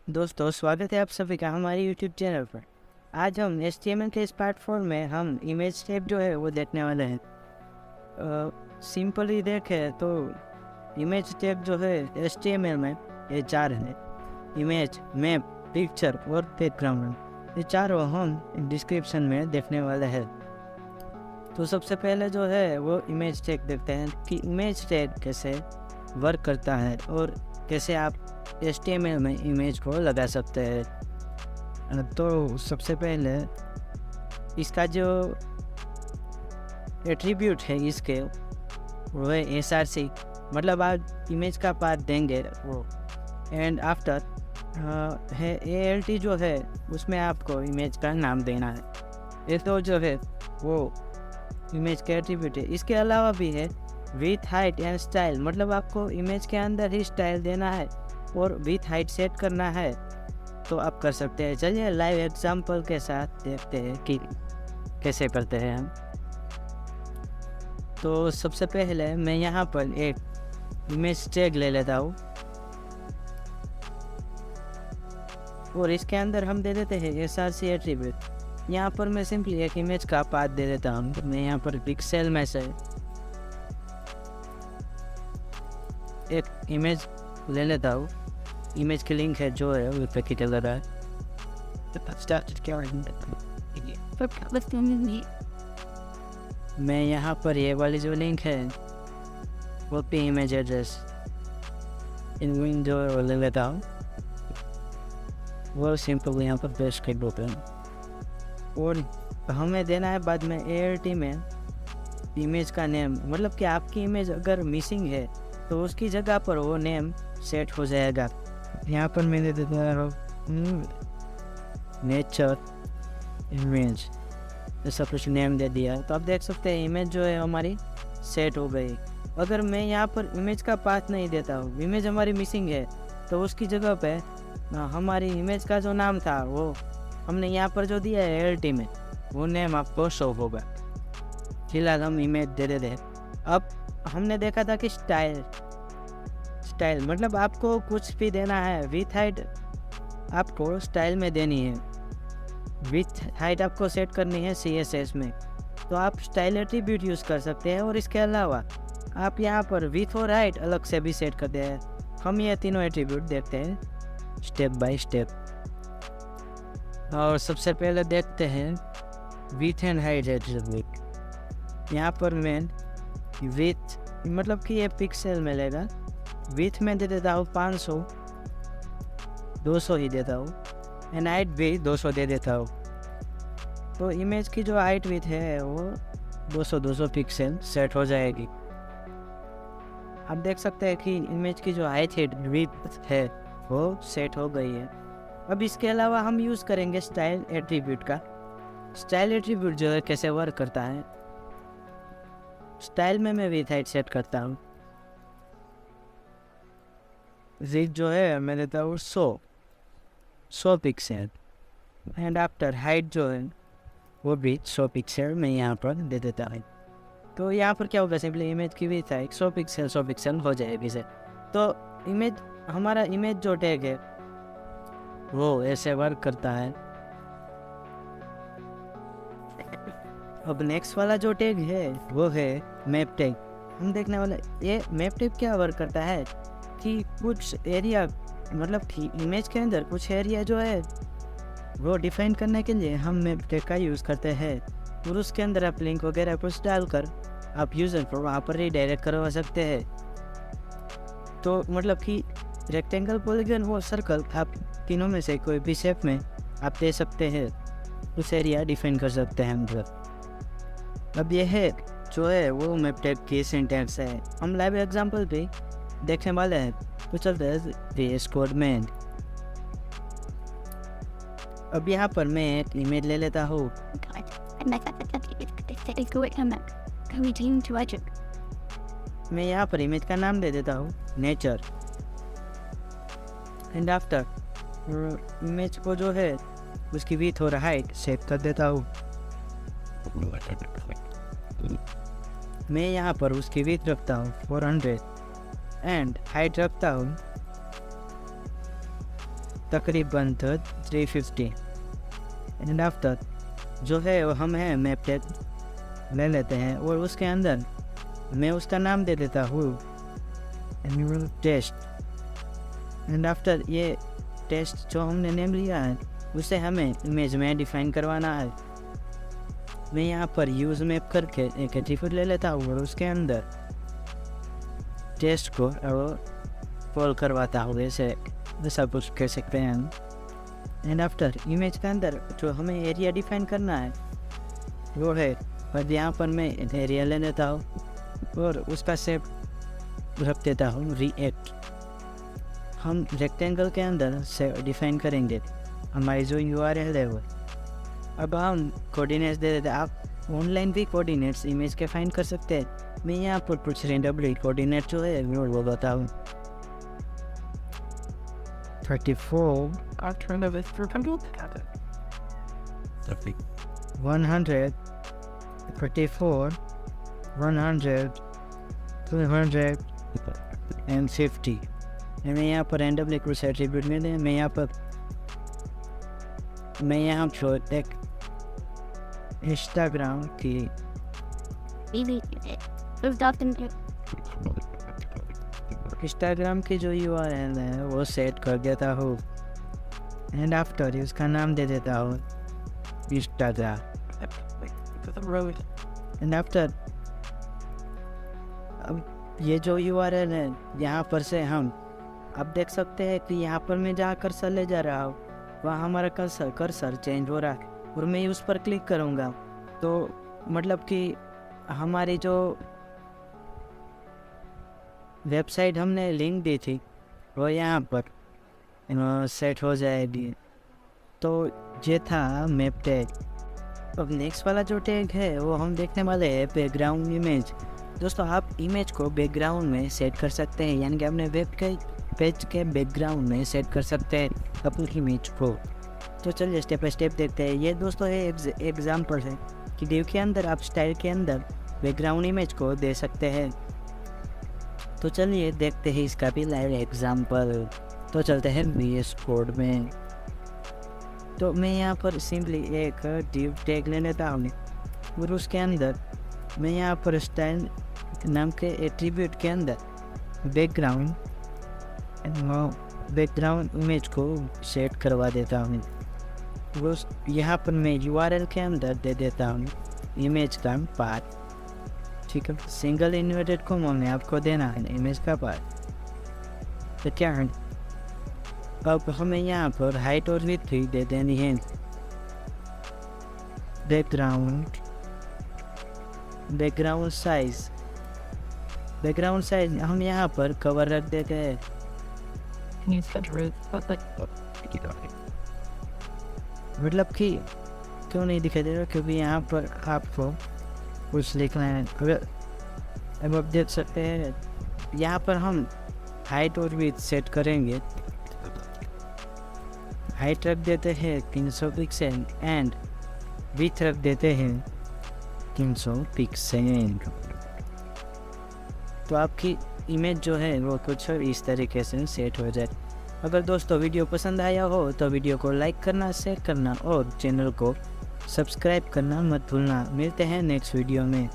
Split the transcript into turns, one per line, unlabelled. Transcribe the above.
दोस्तों, स्वागत है आप सभी का हमारे YouTube चैनल पर। आज हम HTML के इस पार्ट 4 में हम इमेज टैग जो है वो देखने वाले हैं। सिंपली देखें तो इमेज टैग जो है HTML में ये 4 है: इमेज, मैप, पिक्चर और बैकग्राउंड। ये चारों हम डिस्क्रिप्शन में देखने वाले हैं। तो सबसे पहले जो है वो इमेज टैग देखते हैं कि इमेज टैग कैसे वर्क करता है और कैसे आप HTML में इमेज को लगा सकते हैं। तो सबसे पहले इसका जो एट्रीब्यूट है इसके वो है SRC, मतलब आप इमेज का पाथ देंगे वो। एंड आफ्टर है ALT जो है उसमें आपको इमेज का नाम देना है। ये तो जो है वो इमेज का एट्रीब्यूट है। इसके अलावा भी है विथ, हाइट एंड स्टाइल, मतलब आपको इमेज के अंदर ही स्टाइल देना है और विथ हाइट सेट करना है तो आप कर सकते हैं। चलिए लाइव एग्जांपल के साथ देखते हैं कि कैसे करते हैं हम। तो सबसे पहले मैं यहाँ पर एक इमेज टैग ले लेता हूँ और इसके अंदर हम दे देते हैं SRC एट्रीब्यूट। यहाँ पर मैं सिंपली एक इमेज का पाथ दे देता हूँ। मैं यहाँ पर पिक्सेल में से एक इमेज ले लेता हूँ। इमेज की लिंक है जो है वो पे चल रहा है। मैं यहाँ पर ये वाली जो लिंक है वो पे इमेज एड्रेस इन विंडो ले लेता हूँ। वो सिंपल यहाँ पर पेस्ट कर देते हैं और हमें देना है बाद में ALT में इमेज का नेम, मतलब कि आपकी इमेज अगर मिसिंग है तो उसकी जगह पर वो नेम सेट हो जाएगा। यहाँ पर मैंने दे दिया नेचर इमेज, ऐसा कुछ नेम दे दिया। तो आप देख सकते हैं इमेज जो है हमारी सेट हो गई। अगर मैं यहाँ पर इमेज का पाथ नहीं देता हूँ, इमेज हमारी मिसिंग है, तो उसकी जगह पे हमारी इमेज का जो नाम था वो हमने यहाँ पर जो दिया है ALT में, वो नेम आपको शो होगा। फिलहाल हम इमेज दे देते हैं। अब हमने देखा था कि स्टाइल मतलब आपको कुछ भी देना है। विथ हाइट आपको स्टाइल में देनी है, विथ हाइट आपको सेट करनी है CSS में, तो आप स्टाइल एट्रीब्यूट यूज़ कर सकते हैं। और इसके अलावा आप यहाँ पर विथ और हाइट अलग से भी सेट करते हैं। हम ये तीनों एट्रीब्यूट देखते हैं स्टेप बाय स्टेप। और सबसे पहले देखते हैं विथ एंड हाइट एट्रीब्यूट। यहाँ पर मैं विथ मतलब कि ये पिक्सल में लेगा। विथ में दे देता हूँ 500, 200 ही देता हूँ। एंड हाइट भी 200 दे देता हूँ। तो इमेज की जो हाइट विथ है वो 200 पिक्सल सेट हो जाएगी। आप देख सकते हैं कि इमेज की जो हाइट विथ है वो सेट हो गई है। अब इसके अलावा हम यूज़ करेंगे स्टाइल एट्रीब्यूट का। स्टाइल एट्रीब्यूट जो है कैसे वर्क करता है, स्टाइल में मैं विथ हाइट सेट करता हूँ। विथ जो है मैं देता हूँ 100 पिक्सल। एंड आफ्टर हाइट जो है वो भी 100 पिक्सल मैं यहाँ पर दे देता हूँ। तो यहाँ पर क्या होगा, सिंपली इमेज की विथ हाइट 100 पिक्सल हो जाएगी से। तो इमेज हमारा इमेज जो टैग है वो ऐसे वर्क करता है। अब नेक्स्ट वाला जो टैग है वो है मैप टैग। हम देखने वाले ये मैप टैग क्या वर्क करता है कि कुछ एरिया, मतलब कि इमेज के अंदर कुछ एरिया जो है वो डिफाइन करने के लिए हम मैप टैग का यूज़ करते हैं। और उसके अंदर आप लिंक वगैरह कुछ डालकर आप यूज़र को वहाँ पर रीडायरेक्ट करवा सकते हैं। तो मतलब कि रेक्टेंगल, पॉलीगन और सर्कल, आप तीनों में से कोई भी शेप में आप दे सकते हैं, उस एरिया डिफाइन कर सकते हैं मतलब। अब ये है जो है वो मैप टैग की सिंटैक्स है। हम लाइव एग्जांपल पे देखने वाले हैं, तो चलते हैं VS कोड में। अब यहाँ पर मैं एक इमेज ले लेता हूँ। मैं यहाँ पर इमेज का नाम दे देता हूँ नेचर। एंड आफ्टर इमेज को जो है उसकी विड्थ और हाइट सेट कर देता हूँ। मैं यहाँ पर उसकी विड्थ रखता हूँ 400 एंड हाइट रखता हूँ तकरीबन 350 एंड आफ्टर जो है वो हम है मैप टैग ले लेते हैं और उसके अंदर मैं उसका नाम दे देता हूँ एनुअल टेस्ट एंड आफ्टर ये टेस्ट जो हमने नेम लिया है उसे हमें इमेज में डिफाइन करवाना है। मैं यहाँ पर यूज़ मैप करके एक एट्रीब्यूट ले लेता हूँ और उसके अंदर टेस्ट को कॉल करवाता हूँ, ऐसा कुछ कह सकते हैं हम। एंड आफ्टर इमेज के अंदर जो हमें एरिया डिफाइन करना है वो है, और यहाँ पर मैं एरिया ले लेता हूँ और उसका शेप रख देता हूँ रिएक्ट। हम रेक्टेंगल के अंदर से डिफाइन करेंगे हमारी जो URL है वो। अब हम कोऑर्डिनेट्स दे देते हैं। आप ऑनलाइन भी कोऑर्डिनेट्स इमेज के फाइंड कर सकते हैं। मैं यहाँ पर कुछ रेंडमली कोऑर्डिनेट जो है वो बताऊँ 34
Alternative for control.
100 34 100 250 मैं यहाँ पर रेंडमली कुछ एट्रीब्यूट में दें। मैं यहाँ पर एक इंस्टाग्राम की जो URL है वो सेट कर देता हूँ एंड आफ्टर उसका नाम दे देता हूँ इंस्टाग्राम एंड आफ्टर अब ये जो URL है यहाँ पर से हम अब देख सकते हैं कि यहाँ पर मैं जहाँ कर्सर ले जा रहा हूँ वहाँ हमारा कर्सर चेंज हो रहा है और मैं उस पर क्लिक करूँगा तो मतलब कि हमारी जो वेबसाइट हमने लिंक दी थी वो यहाँ पर सेट हो जाएगी। तो ये था मैप टैग। अब नेक्स्ट वाला जो टैग है वो हम देखने वाले हैं बैकग्राउंड इमेज। दोस्तों आप इमेज को बैकग्राउंड में सेट कर सकते हैं, यानी कि अपने वेब के पेज के बैकग्राउंड में सेट कर सकते हैं अपनी इमेज को। तो चलिए स्टेप बाय स्टेप देखते हैं। ये दोस्तों है एग्जाम्पल है कि डिव के अंदर आप स्टाइल के अंदर बैकग्राउंड इमेज को दे सकते हैं। तो चलिए देखते हैं इसका भी लाइव एग्जाम्पल। तो चलते हैं VS कोड में। तो मैं यहाँ पर सिंपली एक डिव टैग ले लेता हूँ और उसके अंदर मैं यहाँ पर स्टाइल नाम के एट्रीब्यूट के अंदर बैकग्राउंड इमेज को सेट करवा देता हूँ। वो यहाँ पर मैं URL के अंदर दे देता हूँ इमेज का पार्ट। ठीक है, सिंगल इन्वर्टेड कॉमा में आपको देना है इमेज का पार्ट। तो क्या है, अब हमें यहाँ पर हाइट और विड्थ भी दे देनी है। बैकग्राउंड साइज हम यहाँ पर कवर रख देते हैं। मतलब कि क्यों नहीं दिखाई दे रहा, क्योंकि यहाँ पर आपको कुछ लिखना है। अब आप देख सकते हैं यहाँ पर हम हाइट और विड्थ सेट करेंगे। हाइट रख देते हैं 300 पिक्सल एंड विड्थ रख देते हैं 300 पिक्सल। तो आपकी इमेज जो है वो कुछ इस तरीके से सेट हो जाए। अगर दोस्तों वीडियो पसंद आया हो तो वीडियो को लाइक करना, शेयर करना और चैनल को सब्सक्राइब करना मत भूलना। मिलते हैं नेक्स्ट वीडियो में।